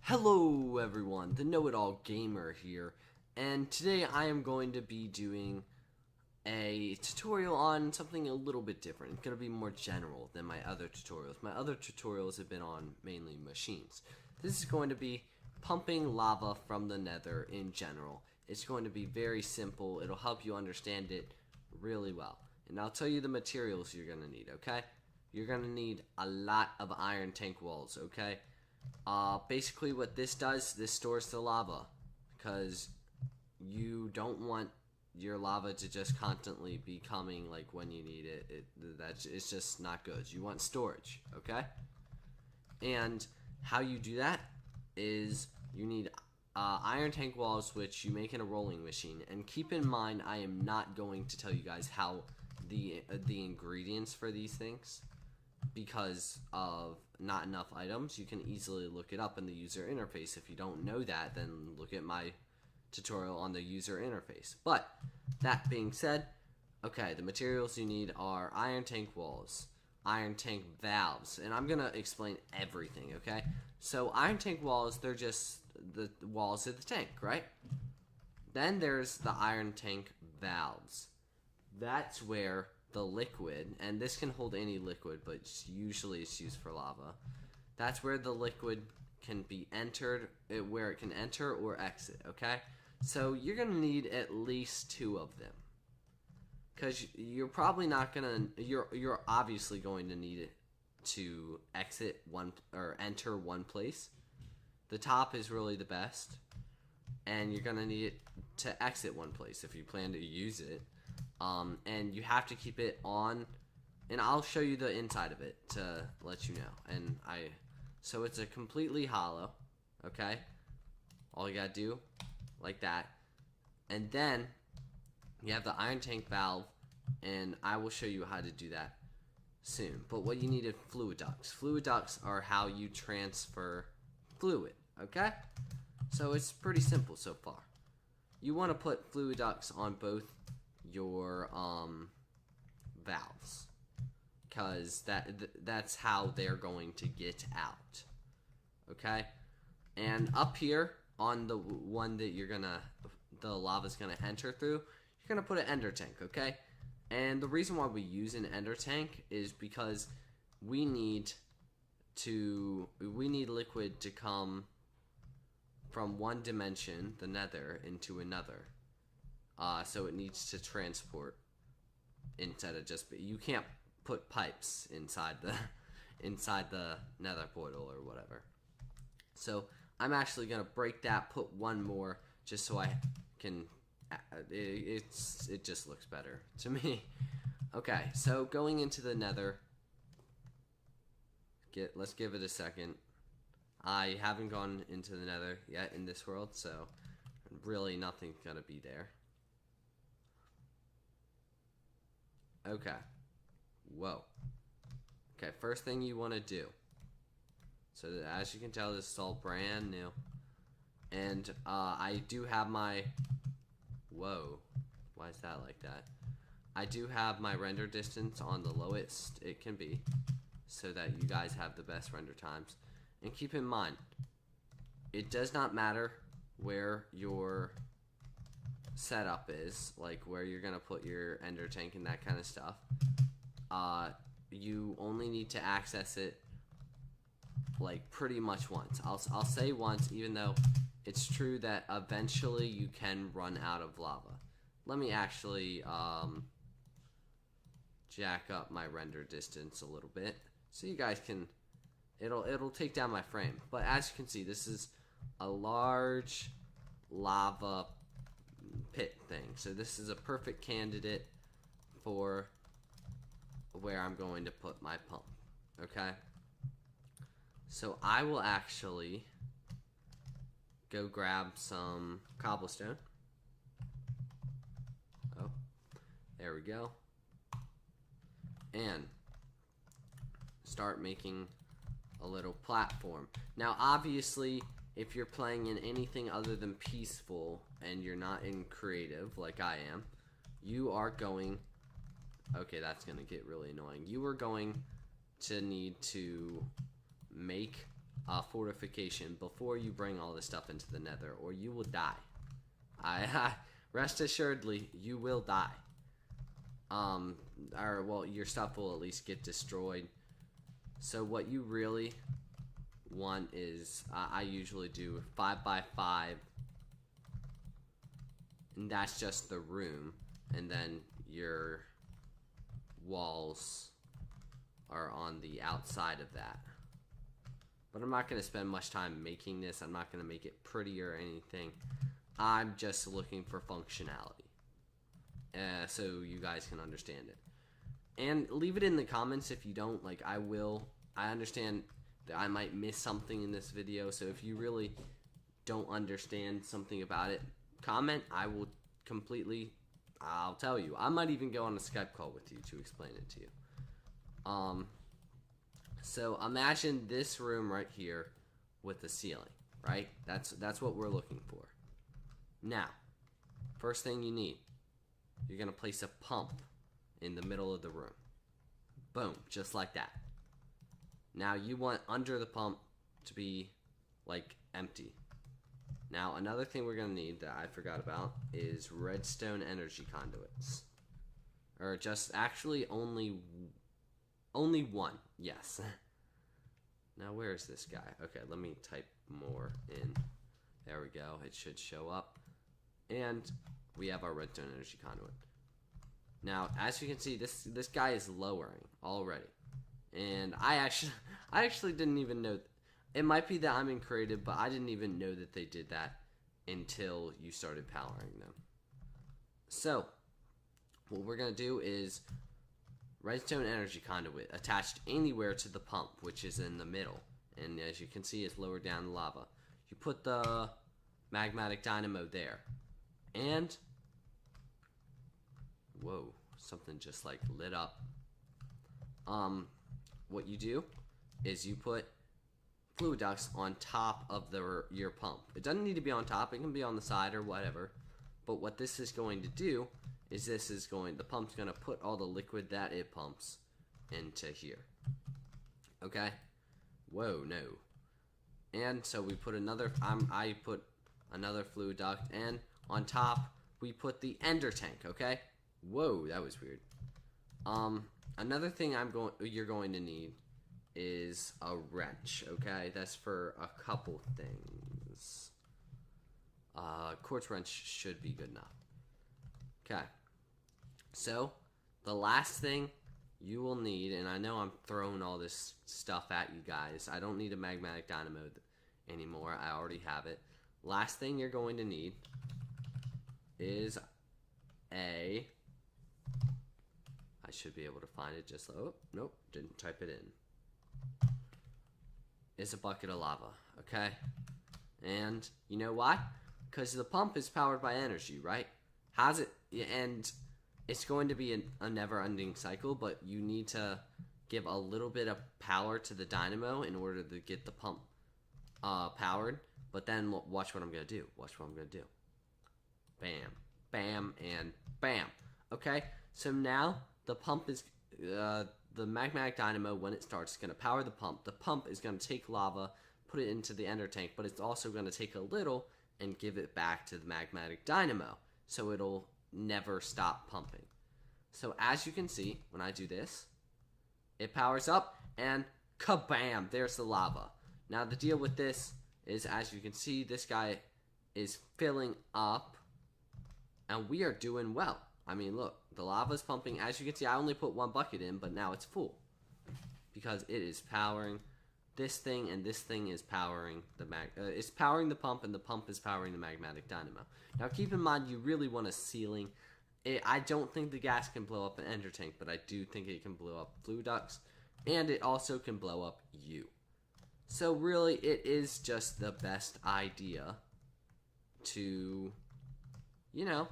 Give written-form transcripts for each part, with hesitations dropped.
Hello everyone, the Know-It-All Gamer here, and today I am going to be doing a tutorial on something a little bit different. It's going to be more general than my other tutorials. My other tutorials have been on mainly machines. This is going to be pumping lava from the nether in general. It's going to be very simple. It'll help you understand it really well. And I'll tell you the materials you're going to need, okay? You're going to need a lot of iron tank walls, okay? Basically what this does, this stores the lava, because you don't want your lava to just constantly be coming like when you need it. It's just not good. You want storage, okay? And how you do that is you need iron tank walls, which you make in a rolling machine. And keep in mind, I am not going to tell you guys how the ingredients for these things, because of not enough items. You can easily look it up in the user interface. If you don't know that, then look at my tutorial on the user interface. But that being said, okay, the materials you need are iron tank walls, iron tank valves, and I'm gonna explain everything, okay? So iron tank walls, they're just the walls of the tank, right? Then there's the iron tank valves. That's where the liquid, and this can hold any liquid, but usually it's used for lava. That's where the liquid can be entered, where it can enter or exit, okay? So you're gonna need at least 2 of them, because you're probably not gonna, you're obviously going to need it to exit one or enter one place. The top is really the best, and you're gonna need it to exit one place if you plan to use it. And you have to keep it on, and I'll show you the inside of it to let you know. So it's a completely hollow, okay? All you gotta do, like that. And then you have the iron tank valve, and I will show you how to do that soon. But what you need is fluid ducts. Fluid ducts are how you transfer fluid, okay? So it's pretty simple so far. You want to put fluid ducts on both your valves, because that's how they're going to get out, okay? And up here on the one that the lava's gonna enter through, you're gonna put an ender tank, okay? And the reason why we use an ender tank is because we need liquid to come from one dimension, the nether, into another. So it needs to transport instead of just, you can't put pipes inside the nether portal or whatever. So I'm actually gonna break that, put one more, just so I can, it just looks better to me. Okay, so going into the nether, let's give it a second. I haven't gone into the nether yet in this world, so really nothing's gonna be there. Okay. Whoa. Okay, first thing you want to do. So as you can tell, this is all brand new. And I do have my... Whoa. Why is that like that? I do have my render distance on the lowest it can be, so that you guys have the best render times. And keep in mind, it does not matter where your setup is, like where you're gonna put your ender tank and that kind of stuff. You only need to access it like pretty much once. I'll say once, even though it's true that eventually you can run out of lava. Let me actually jack up my render distance a little bit so you guys can, it'll take down my frame. But as you can see, this is a large lava pit thing, so this is a perfect candidate for where I'm going to put my pump, okay? So I will actually go grab some cobblestone. Oh, there we go. And start making a little platform. Now obviously, if you're playing in anything other than peaceful and you're not in creative like I am, you are going, okay, that's gonna get really annoying. You are going to need to make fortification before you bring all this stuff into the nether, or you will die. I rest assuredly, you will die. Or, well, your stuff will at least get destroyed. So what you really want is, I usually do 5x5, and that's just the room, and then your walls are on the outside of that. But I'm not going to spend much time making this. I'm not going to make it pretty or anything. I'm just looking for functionality. So you guys can understand it. And leave it in the comments if you don't. Like, I understand that I might miss something in this video. So if you really don't understand something about it, comment. I'll tell you. I might even go on a Skype call with you to explain it to you. So imagine this room right here with the ceiling, right? That's what we're looking for. Now, first thing you need, you're gonna place a pump in the middle of the room. Boom, just like that. Now you want under the pump to be like empty. Now another thing we're gonna need that I forgot about is redstone energy conduits. Or just actually only one, yes. Now where is this guy? Okay, let me type more in. There we go, it should show up. And we have our redstone energy conduit. Now, as you can see, this guy is lowering already. And I actually didn't even know. It might be that I'm in creative, but I didn't even know that they did that until you started powering them. So, what we're going to do is redstone energy conduit attached anywhere to the pump, which is in the middle. And as you can see, it's lower down the lava. You put the magmatic dynamo there. And, whoa, something just like lit up. What you do is you put fluid ducts on top of your pump. It doesn't need to be on top, it can be on the side or whatever. But what this is going to do is the pump's going to put all the liquid that it pumps into here. Okay? Whoa, no. And so we put I put another fluid duct, and on top we put the ender tank, okay? Whoa, that was weird. Another thing you're going to need is a wrench, okay? That's for a couple things. Quartz wrench should be good enough. Okay. So, the last thing you will need, and I know I'm throwing all this stuff at you guys. I don't need a magmatic dynamo anymore. I already have it. Last thing you're going to need is I should be able to find it just, oh, nope, didn't type it in. Is a bucket of lava, okay? And you know why? Because the pump is powered by energy, right? And it's going to be a never-ending cycle, but you need to give a little bit of power to the dynamo in order to get the pump powered. But then watch what I'm going to do. Watch what I'm going to do. Bam, bam, and bam. Okay, so now the pump is, the magmatic dynamo, when it starts, is going to power the pump. The pump is going to take lava, put it into the ender tank, but it's also going to take a little and give it back to the magmatic dynamo. So it'll never stop pumping. So as you can see, when I do this, it powers up and kabam, there's the lava. Now the deal with this is, as you can see, this guy is filling up and we are doing well. I mean, look, the lava's pumping. As you can see, I only put one bucket in, but now it's full because it is powering this thing, and this thing is powering it's powering the pump, and the pump is powering the magmatic dynamo. Now, keep in mind, you really want a ceiling. I don't think the gas can blow up an ender tank, but I do think it can blow up fluid ducts, and it also can blow up you. So really, it is just the best idea to, you know,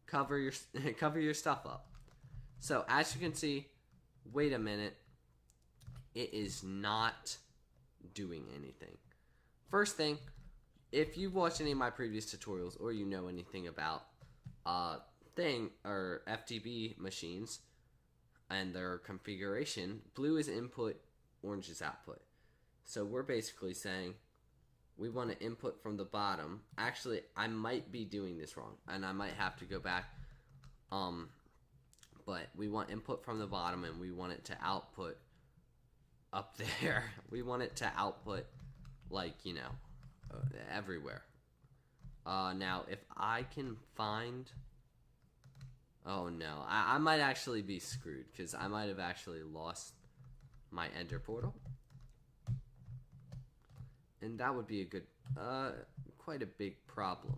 cover your stuff up. So as you can see, wait a minute, it is not doing anything. First thing, if you've watched any of my previous tutorials or you know anything about FTB machines and their configuration, blue is input, orange is output. So we're basically saying we want to input from the bottom. Actually, I might be doing this wrong, and I might have to go back. But we want input from the bottom, and we want it to output up there. We want it to output, like, you know, everywhere. Now, if I can find... Oh, no. I might actually be screwed, because I might have actually lost my ender portal. And that would be a good, quite a big problem.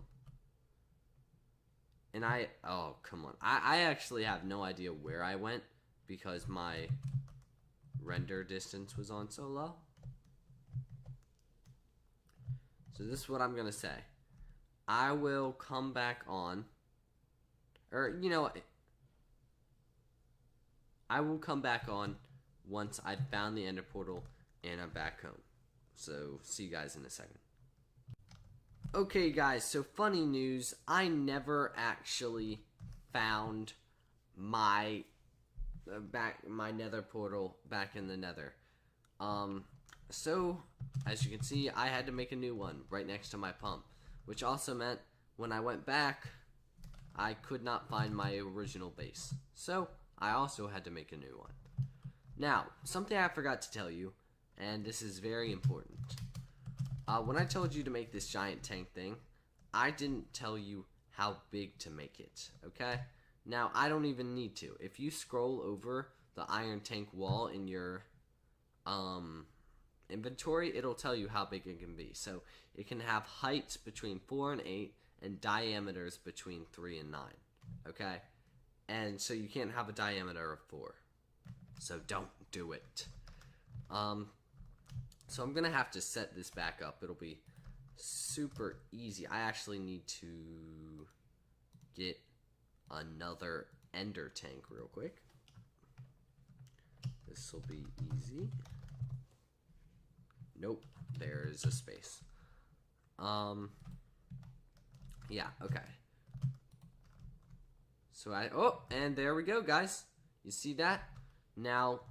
And oh, come on. I actually have no idea where I went because my render distance was on so low. So this is what I'm going to say. I will come back on, or, you know, I will come back on once I've found the ender portal and I'm back home. So, see you guys in a second. Okay, guys, so funny news. I never actually found my my nether portal back in the nether. So, as you can see, I had to make a new one right next to my pump, which also meant when I went back, I could not find my original base. So, I also had to make a new one. Now, something I forgot to tell you, and this is very important. When I told you to make this giant tank thing, I didn't tell you how big to make it, okay? Now, I don't even need to. If you scroll over the iron tank wall in your inventory, it'll tell you how big it can be. So, it can have heights between 4 and 8 and diameters between 3 and 9, okay? And so you can't have a diameter of 4. So, don't do it. So I'm going to have to set this back up. It'll be super easy. I actually need to get another ender tank real quick. This will be easy. Nope, there is a space. Yeah, okay. So and there we go, guys. You see that? Now,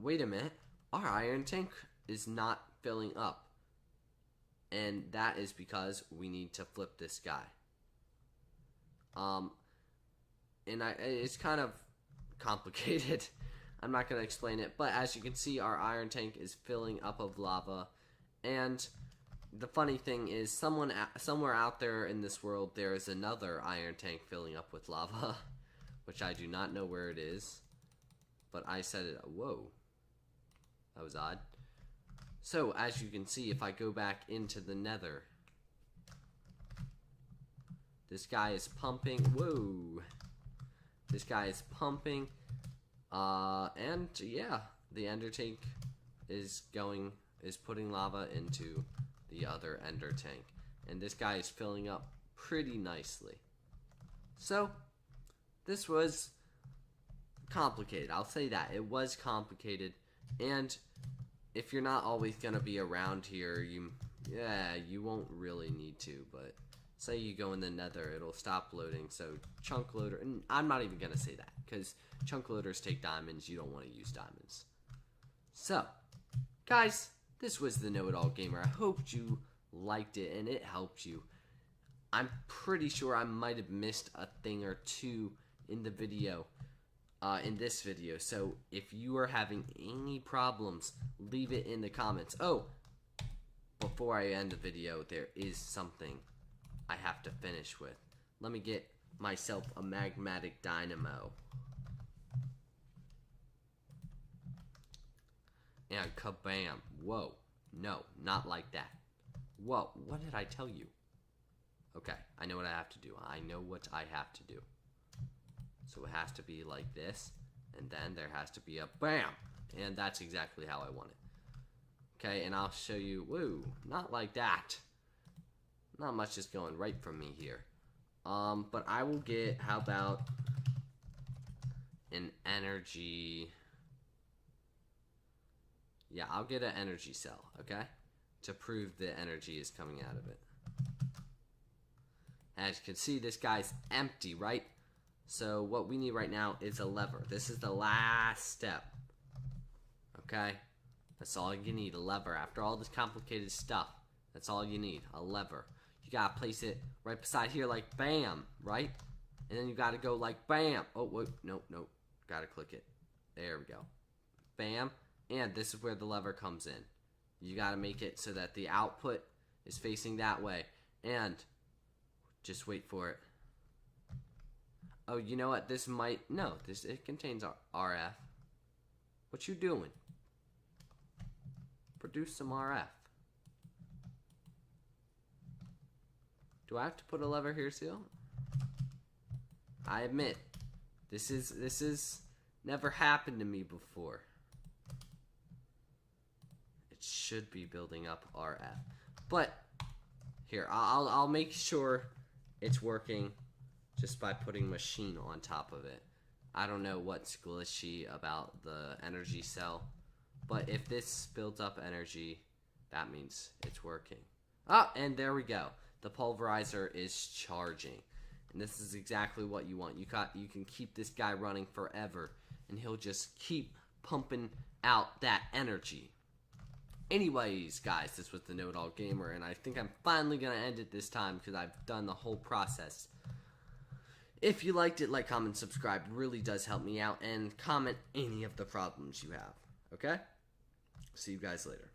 wait a minute. Our iron tank is not filling up, and that is because we need to flip this guy. It's kind of complicated. I'm not going to explain it, but as you can see, our iron tank is filling up of lava, and the funny thing is somewhere out there in this world there is another iron tank filling up with lava, which I do not know where it is, but I said it. Whoa, that was odd. So, as you can see, if I go back into the nether, this guy is pumping. Whoa. This guy is pumping. And, yeah, the ender tank is putting lava into the other ender tank. And this guy is filling up pretty nicely. So, this was complicated. I'll say that. It was complicated. And if you're not always going to be around here, you won't really need to, but say you go in the nether, it'll stop loading, so chunk loader, and I'm not even going to say that, because chunk loaders take diamonds, you don't want to use diamonds. So, guys, this was the Know-It-All Gamer. I hope you liked it, and it helped you. I'm pretty sure I might have missed a thing or two in the video. In this video, so if you are having any problems, leave it in the comments. Oh, before I end the video, there is something I have to finish with. Let me get myself a magmatic dynamo. And kabam. Whoa. No, not like that. Whoa, what did I tell you? Okay, I know what I have to do. I know what I have to do. So it has to be like this, and then there has to be a BAM! And that's exactly how I want it. Okay, and I'll show you, whoa, not like that. Not much is going right from me here. But I will get, how about an energy... Yeah, I'll get an energy cell, okay? To prove the energy is coming out of it. As you can see, this guy's empty, right? So what we need right now is a lever. This is the last step. Okay? That's all you need, a lever. After all this complicated stuff, that's all you need, a lever. You gotta place it right beside here like bam, right? And then you gotta go like bam. Oh, wait, nope. Gotta click it. There we go. Bam. And this is where the lever comes in. You gotta make it so that the output is facing that way. And just wait for it. Oh, you know what? This might... No, it contains RF. What you doing? Produce some RF. Do I have to put a lever here still? I admit, this is never happened to me before. It should be building up RF. But here, I'll make sure it's working just by putting machine on top of it. I don't know what's glitchy about the energy cell, but if this builds up energy, that means it's working. Ah, and there we go. The pulverizer is charging. And this is exactly what you want. You can keep this guy running forever, and he'll just keep pumping out that energy. Anyways, guys, this was the Know-It-All Gamer, and I think I'm finally going to end it this time because I've done the whole process. If you liked it, like, comment, subscribe. It really does help me out, and comment any of the problems you have. Okay? See you guys later.